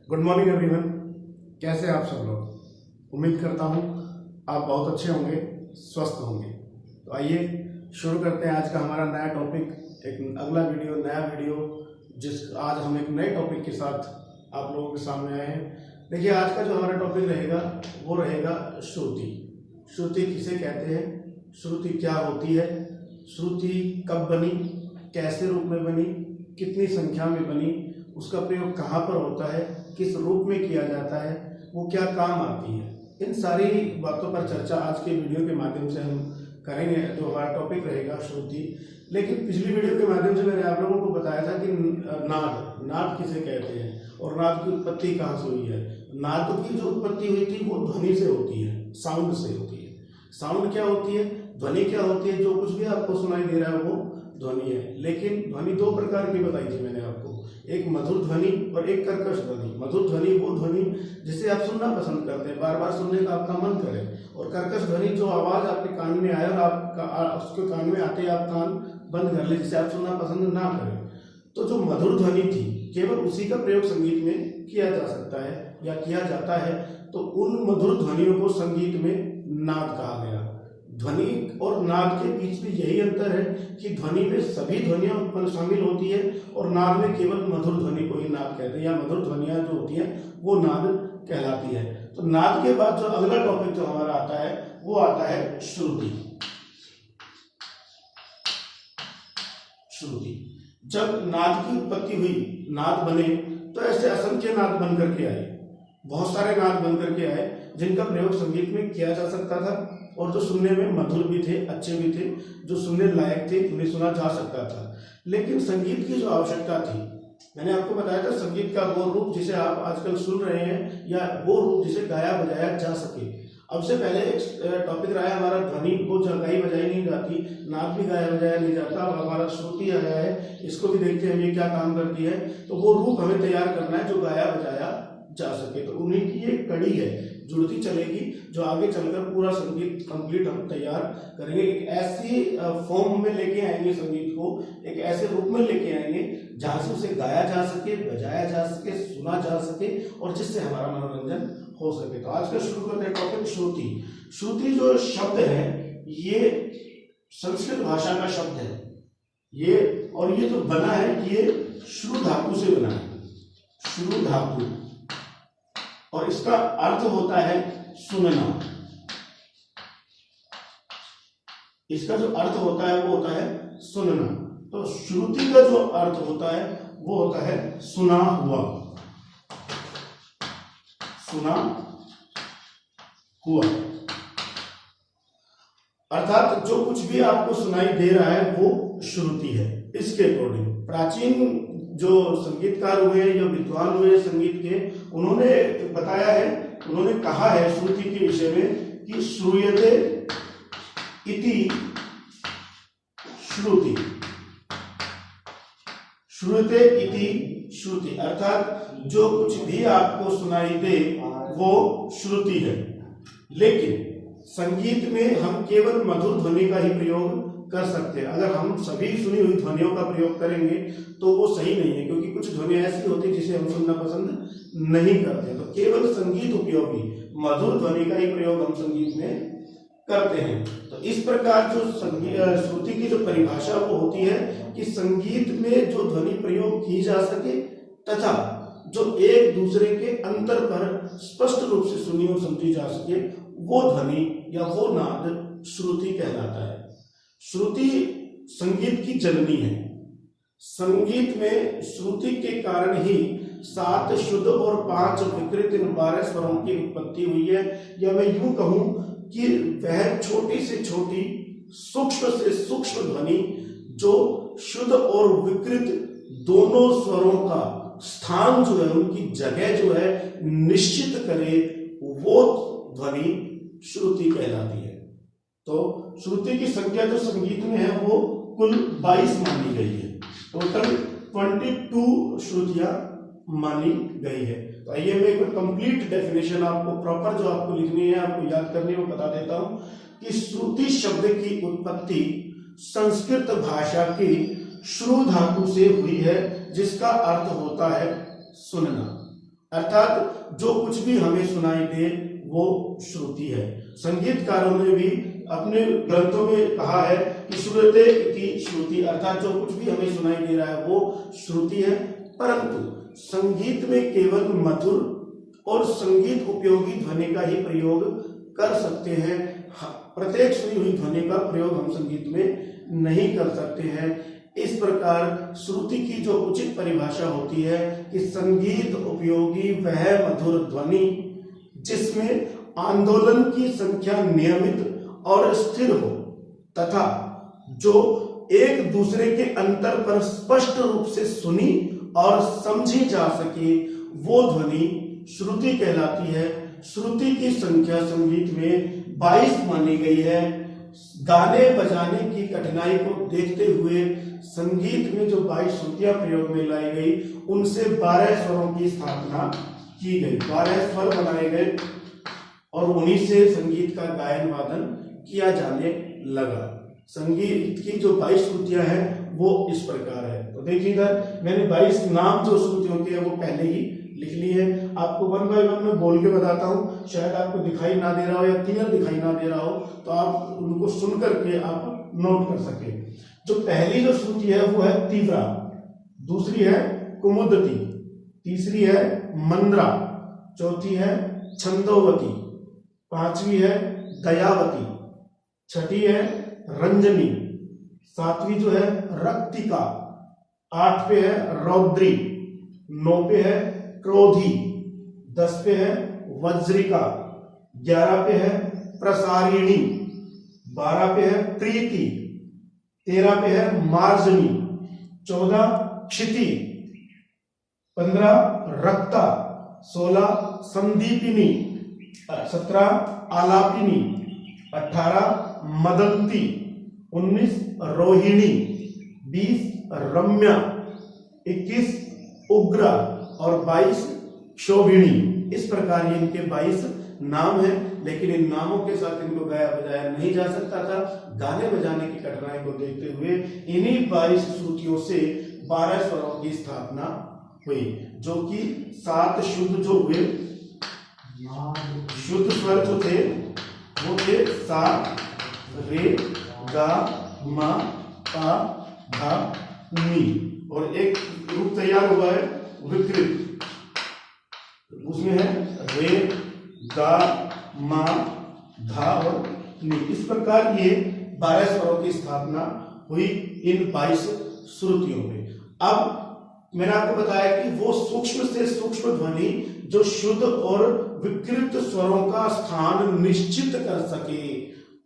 Good morning everyone. कैसे आप सब लोग? उम्मीद करता हूँ आप बहुत अच्छे होंगे, स्वस्थ होंगे। तो आइए शुरू करते हैं आज का हमारा नया टॉपिक, एक अगला वीडियो, नया वीडियो। आज हम एक नए टॉपिक के साथ आप लोगों के सामने आए हैं। देखिए, आज का जो हमारा टॉपिक रहेगा वो रहेगा श्रुति। श्रुति किसे कहते हैं, श्रुति क्या होती है, श्रुति कब बनी, कैसे रूप में बनी, कितनी संख्या में बनी, उसका प्रयोग कहाँ पर होता है, किस रूप में किया जाता है, वो क्या काम आती है, इन सारी बातों पर चर्चा आज के वीडियो के माध्यम से हम करेंगे। जो हमारा टॉपिक रहेगा श्रुति। लेकिन पिछली वीडियो के माध्यम से मैंने आप लोगों को बताया था कि नाद किसे कहते हैं और नाद की उत्पत्ति कहाँ से हुई है। नाद की जो उत्पत्ति हुई थी वो ध्वनि से होती है, साउंड से होती है। साउंड क्या होती है, ध्वनि क्या होती है, जो कुछ भी आपको सुनाई दे रहा है वो ध्वनि है। लेकिन ध्वनि दो प्रकार की बताई थी मैंने आपको, एक मधुर ध्वनि और एक कर्कश ध्वनि। मधुर ध्वनि वो ध्वनि जिसे आप सुनना पसंद करते हैं, बार बार सुनने का आपका मन करे। और कर्कश ध्वनि जो आवाज आपके कान में आए और उसके कान में आते आप कान बंद कर ले, जिसे आप सुनना पसंद ना करें। तो जो मधुर ध्वनि थी केवल उसी का प्रयोग संगीत में किया जा सकता है या किया जाता है। तो उन मधुर ध्वनियों को संगीत में नाद कहा गया। ध्वनि और नाद के बीच में यही अंतर है कि ध्वनि में सभी ध्वनियां उत्पन्न शामिल होती है और नाद में केवल मधुर ध्वनि को ही नाद कहते हैं, या मधुर ध्वनियां जो होती हैं वो नाद कहलाती है। तो नाद के बाद जो अगला टॉपिक जो हमारा आता है वो आता है श्रुति। श्रुति जब नाद की उत्पत्ति हुई, नाद बने, तो ऐसे असंख्य नाद बन करके आए, बहुत सारे नाद बन करके आए जिनका प्रयोग संगीत में किया जा सकता था और जो सुनने में मधुर भी थे, अच्छे भी थे, जो सुनने लायक थे, उन्हें सुना जा सकता था। लेकिन संगीत की जो आवश्यकता थी, मैंने आपको बताया था संगीत का वो रूप जिसे आप आजकल सुन रहे हैं, या वो रूप जिसे गाया बजाया जा सके। अब से पहले एक टॉपिक रहा है हमारा ध्वनि को गाई बजाई नहीं जाती, नाद भी गाया बजाया नहीं जाता। अब हमारा श्रुति आया है, इसको भी देखते हैं ये क्या काम करती है। तो वो रूप हमें तैयार करना है जो गाया बजाया जा सके। तो उन्हीं की ये कड़ी है, जुड़ती चलेगी, जो आगे चलकर पूरा संगीत कंप्लीट हम तैयार करेंगे। एक ऐसी फॉर्म में लेके आएंगे संगीत को, एक ऐसे रूप में लेके आएंगे जहां से उसे गाया जा सके, बजाया जा सके, सुना जा सके और जिससे हमारा मनोरंजन हो सके। तो आज का शुरू करते हैं टॉपिक श्रुति। श्रुति जो शब्द है ये संस्कृत भाषा का शब्द है ये, और ये जो बना है ये श्रु धातु से बना है, श्रु धातु, और इसका अर्थ होता है सुनना। इसका जो अर्थ होता है वो होता है सुनना। तो श्रुति का जो अर्थ होता है वो होता है सुना हुआ, सुना हुआ। अर्थात जो कुछ भी आपको सुनाई दे रहा है वो श्रुति है। इसके अकॉर्डिंग प्राचीन जो संगीतकार हुए, जो विद्वान हुए संगीत के, उन्होंने बताया है, उन्होंने कहा है श्रुति के विषय में कि श्रूयते इति श्रुति, श्रूयते इति श्रुति, अर्थात जो कुछ भी आपको सुनाई दे वो श्रुति है। लेकिन संगीत में हम केवल मधुर ध्वनि का ही प्रयोग कर सकते हैं। अगर हम सभी सुनी हुई ध्वनियों का प्रयोग करेंगे तो वो सही नहीं है, क्योंकि कुछ ध्वनियां ऐसी होती है जिसे हम सुनना पसंद नहीं करते। तो केवल संगीत उपयोगी मधुर ध्वनि का ही प्रयोग हम संगीत में करते हैं। तो इस प्रकार जो श्रुति की जो परिभाषा वो होती है कि संगीत में जो ध्वनि प्रयोग की जा सके तथा जो एक दूसरे के अंतर पर स्पष्ट रूप से सुनी और समझी जा सके, वो ध्वनि या वो नाद श्रुति कहलाता है। श्रुति संगीत की जननी है। संगीत में श्रुति के कारण ही 7 शुद्ध और 5 विकृत इन 12 स्वरों की उत्पत्ति हुई है। या मैं यूं कहूं कि वह छोटी से छोटी, सूक्ष्म से सूक्ष्म ध्वनि जो शुद्ध और विकृत दोनों स्वरों का स्थान जो है, उनकी जगह जो है निश्चित करे, वो ध्वनि श्रुति कहलाती है। तो श्रुति की संख्या जो संगीत में है वो कुल 22 मानी गई है। टोटल 22 श्रुतियां मानी गई है। तो आइए मैं एक कंप्लीट डेफिनेशन आपको प्रॉपर जो आपको लिखनी है, आपको याद करनी है, वो बता देता हूं कि श्रुति शब्द की उत्पत्ति संस्कृत भाषा की श्रु धातु से हुई है, जिसका अर्थ होता है सुनना। अर्थात जो कुछ भी हमें सुनाई दे वो श्रुति है। संगीतकारों ने भी अपने ग्रंथों में कहा है कि श्रुते इति श्रुति, अर्थात जो कुछ भी हमें सुनाई दे रहा है वो श्रुति है। परंतु संगीत में केवल मधुर और संगीत उपयोगी ध्वनि का ही प्रयोग कर सकते हैं। प्रत्येक सुनी हुई ध्वनि का प्रयोग हम संगीत में नहीं कर सकते हैं। इस प्रकार श्रुति की जो उचित परिभाषा होती है कि संगीत उपयोगी वह मधुर ध्वनि जिसमें आंदोलन की संख्या नियमित और स्थिर हो तथा जो एक दूसरे के अंतर पर स्पष्ट रूप से सुनी और समझी जा सके, वो ध्वनि श्रुति कहलाती है। श्रुति की संख्या संगीत में 22 मानी गई है। गाने बजाने की कठिनाई को देखते हुए संगीत में जो 22 श्रुतियां प्रयोग में लाई गई, उनसे 12 स्वरों की स्थापना की गई, 12 स्वर बनाए गए और उन्हीं से संगीत का गायन वादन किया जाने लगा। संगीत की जो 22 श्रुतियां हैं वो इस प्रकार है। तो देखिएगा, मैंने 22 नाम जो श्रुतियों के हैं वो पहले ही लिख ली है। आपको 1 बाय 1 में बोल के बताता हूँ, शायद आपको दिखाई ना दे रहा हो या क्लियर दिखाई ना दे रहा हो, तो आप उनको सुन करके आप नोट कर सके। जो पहली जो श्रुति है वो है तीव्रा, दूसरी है कुमुदती, तीसरी है मंद्रा, चौथी है छंदोवती, पांचवी है दयावती, छठी है रंजनी, सातवीं जो है रक्तिका, 8 पे है रौद्री, 9 पे है क्रोधी, 10 पे है वज्रिका, 11 पे है प्रसारिणी, 12 पे है प्रीति, 13 पे है मार्जनी, 14 क्षिति, 15 रक्ता, 16 संदीपिनी, 17 आलापिनी, 18 मदंती, 19 रोहिणी, 20 रम्या, 21 उग्रा और 22 क्षोभिणी। इस प्रकार ये इनके 22 नाम है, लेकिन इन नामों के साथ इनको गाया बजाया नहीं जा सकता था। गाने बजाने की कठिनाई को देखते हुए इन्हीं 22 श्रुतियों से 12 स्वरों की स्थापना हुई, जो कि 7 शुद्ध जो हुए, शुद्ध स्वर जो थे वो थे सा, रे, गा, मा, पा, धा, नी, और एक रूप तैयार हुआ है विकृत, उसमें है रे, गा, मा, धा और नी। इस प्रकार ये 12 स्वरों की स्थापना हुई इन 22 श्रुतियों में। अब मैंने आपको बताया कि वो सूक्ष्म से सूक्ष्म ध्वनि जो शुद्ध और विकृत स्वरों का स्थान निश्चित कर सके,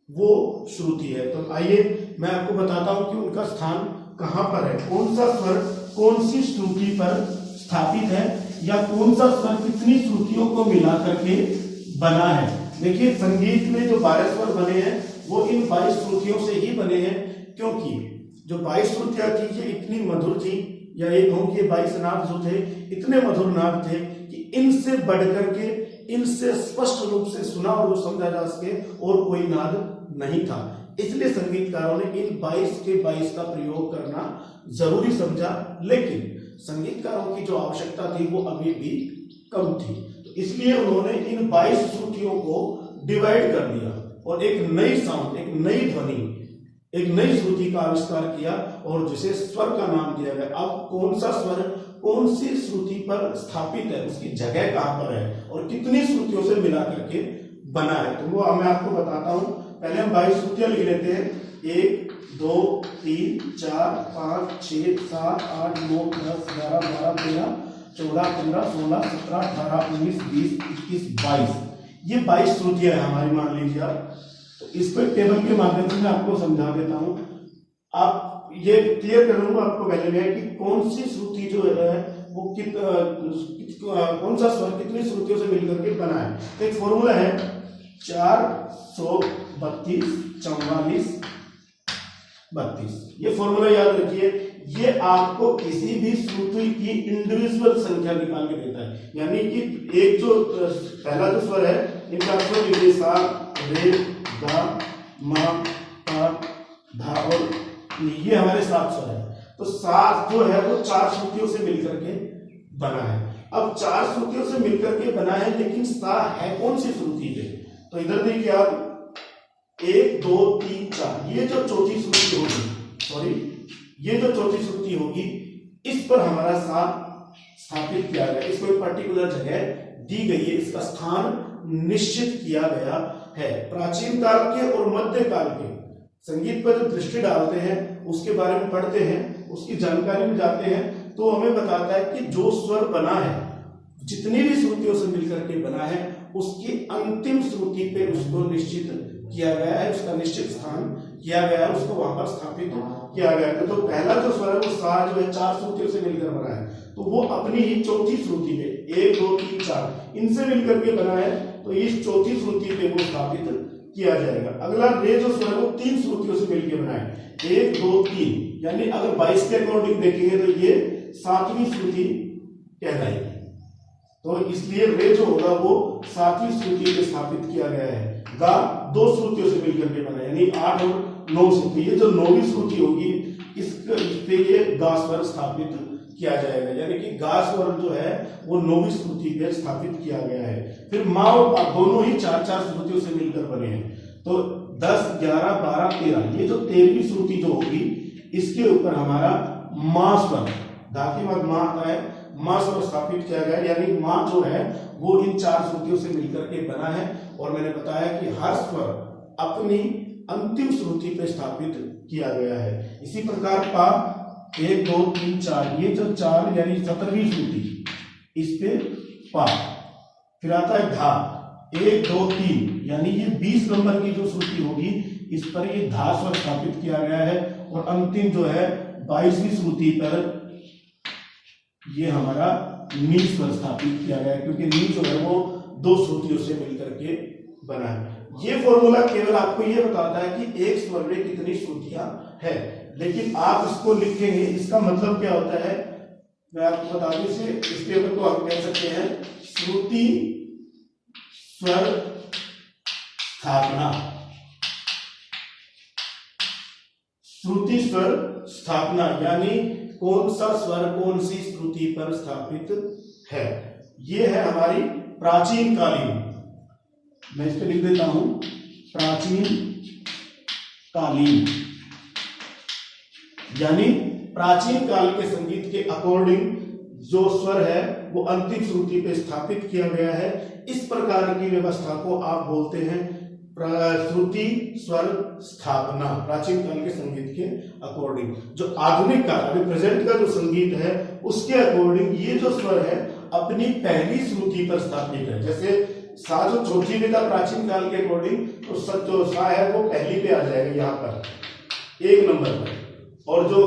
वो श्रुति है। तो आइए मैं आपको बताता हूं कि उनका स्थान कहां पर है, कौन सा स्वर कौन सी श्रुति पर स्थापित है, या कौन सा स्वर कितनी श्रुतियों को मिला करके बना है। देखिए, संगीत में जो 12 स्वर बने हैं वो इन 22 श्रुतियों से ही बने हैं, क्योंकि जो 22 श्रुतियां थी ये इतनी मधुर थी, या ये कहूं कि 22 नाद जो थे इतने मधुर नाद थे कि इनसे बढ़ करके, इनसे स्पष्ट रूप से सुना और समझा जा सके और कोई नाद नहीं था। इसलिए संगीतकारों ने इन 22 के 22 का प्रयोग करना जरूरी समझा, लेकिन संगीतकारों की जो आवश्यकता थी वो अभी भी कम थी। तो इसलिए उन्होंने इन 22 श्रुतियों को डिवाइड कर दिया और एक नई साउंड, एक नई ध्वनि, एक नई श्रुति का आविष्कार किया और जिसे स्वर का नाम दिया गया। अब कौन सा स्वर कौन सी श्रुति पर स्थापित है, उसकी जगह कहां पर है और कितनी श्रुतियों से मिला करके बना है, तो वो मैं आपको बताता हूं। पहले हम 22 श्रुतियां लिख लेते हैं। 1 2 3 4 5 6 7 8 9 10 11 12 13 14 15 16 17 18 19 20 21 22, ये 22 श्रुतियां हैं हमारी, मान लीजिए आप। तो इसको एक टेबल के माध्यम से मैं आपको समझा देता हूं। आप ये क्लियर कर लूंगा आपको पहले में कि कौन सी श्रुति जो है वो कौन सा स्वर कितनी श्रुतियों से मिलकर के बना है। तो एक फॉर्मूला है 432 44 32, ये फॉर्मूला याद रखिए। ये आपको किसी भी श्रुति की इंडिविजुअल संख्या निकाल के देता है, यानी कि एक जो पहला जो स्वर है इनका स्वर लिखिए सा, रे, गा, मा, पा, धा और नी, ये हमारे 7 स्वर है। तो 7 जो है वो 4 श्रुतियों से मिलकर के बना है। अब 4 श्रुतियों से मिलकर के बना है, लेकिन सा है कौन सी श्रुति पे? तो इधर देखिए आप 1 2 3 4, ये जो चौथी श्रुति होगी, ये जो चौथी श्रुति होगी, इस पर हमारा सा स्थापित किया गया। इसको एक पर्टिकुलर जगह दी गई है, इसका स्थान निश्चित किया गया है। प्राचीन काल के और मध्य काल के संगीत पर जो दृष्टि डालते हैं, उसके बारे में पढ़ते हैं, उसकी जानकारी में जाते हैं, तो हमें बताता है कि जो स्वर बना है, जितनी भी श्रुतियों से मिलकर के बना है, उसकी अंतिम श्रुति पे उसको निश्चित किया गया है, उसका निश्चित स्थान किया गया है, उसको वहां पर स्थापित किया गया है। तो पहला जो स्वर है वो सा जो है 4 श्रुतियों से मिलकर बना है, तो वो अपनी ही चौथी श्रुति पे 1 2 3 4 इनसे मिलकर के बना है, तो इस चौथी श्रुति पे वो स्थापित किया जाएगा। अगला रे जो स्वर है वो 3 श्रुतियों से मिलकर बना है, 1 2 3, यानी अगर 22 के अकॉर्डिंग देखेंगे तो ये 7वीं श्रुति कहलाएगी। तो इसलिए रे जो होगा वो 7वीं श्रुति पे स्थापित किया गया है। गा 2 श्रुतियों से मिलकर के बना, यानी 8 और 9 से। तो ये जो 9वीं श्रुति होगी, इस पे ये गा स्वर स्थापित किया जाएगा, यानी कि गा स्वर जो है वो 9वीं श्रुति पे स्थापित किया गया है। फिर माँ और पा दोनों ही 4-4 श्रुतियों से मिलकर बने हैं। तो 10 11 12 13, ये जो 13वीं श्रुति जो होगी, इसके ऊपर हमारा माँ स्वर, धा के बाद माँ आता है, माँ स्वर स्थापित किया गया, यानी माँ जो है वो इन 4 श्रुतियों से मिलकर के बना है। और मैंने बताया कि हर स्वर अपनी अंतिम श्रुति पे स्थापित किया गया है। इसी प्रकार पा 1 2 3 4, ये जो 4 यानी 17वीं श्रुति, इस पे पा। फिर आता है धा 1 2 3, यानी ये 20 नंबर की जो श्रुति होगी, इस पर ये धा स्वर स्थापित किया गया है। और अंतिम जो है 22वीं श्रुति पर ये हमारा नी स्वर स्थापित किया गया है, क्योंकि नी जो है वो 2 श्रुतियों से मिलकर के बना है। ये फॉर्मूला केवल आपको ये बताता है कि एक स्वर में कितनी श्रुतियां है, लेकिन आप इसको लिखेंगे, इसका मतलब क्या होता है मैं आपको बता दूं। इस टेबल को हम कह सकते हैं श्रुति स्वर स्थापना। श्रुति स्वर स्थापना यानी कौन सा स्वर कौन सी श्रुति पर स्थापित है। ये है हमारी प्राचीन कालीन, मैं इस पे लिख देता हूं प्राचीन कालीन, यानी प्राचीन काल के संगीत के अकॉर्डिंग जो स्वर है वो अंतिम श्रुति पे स्थापित किया गया है। इस प्रकार की व्यवस्था को आप बोलते हैं श्रुति स्वर स्थापना, प्राचीन काल के संगीत के अकॉर्डिंग। जो आधुनिक काल अभी प्रेजेंट का जो संगीत है उसके अकॉर्डिंग ये जो स्वर है अपनी पहली श्रुति पर स्थापित है। जैसे सा जो चौथी में था प्राचीन काल के अकॉर्डिंग, तो जो सा है वो पहली पे आ जाएगा यहाँ पर 1 नंबर पर, और जो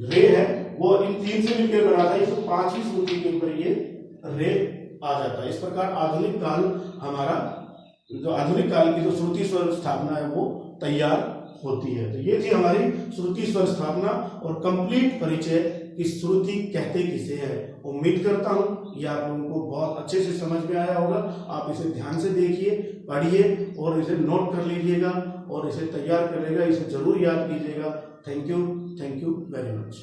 रे है वो इन 3 से मिलकर बना था, इसको 5वीं श्रुति के ऊपर ये रे आ जाता है। इस प्रकार आधुनिक काल हमारा जो आधुनिक काल की जो श्रुति स्वर स्थापना है वो तैयार होती है। तो ये थी हमारी श्रुति स्वर स्थापना और कंप्लीट परिचय कि श्रुति कहते किसे है। उम्मीद करता हूं ये आप लोगों को बहुत अच्छे से समझ में आया होगा। आप इसे ध्यान से देखिए, पढ़िए और इसे नोट कर लीजिएगा और इसे तैयार करिएगा, इसे जरूर याद कीजिएगा। Thank you very much.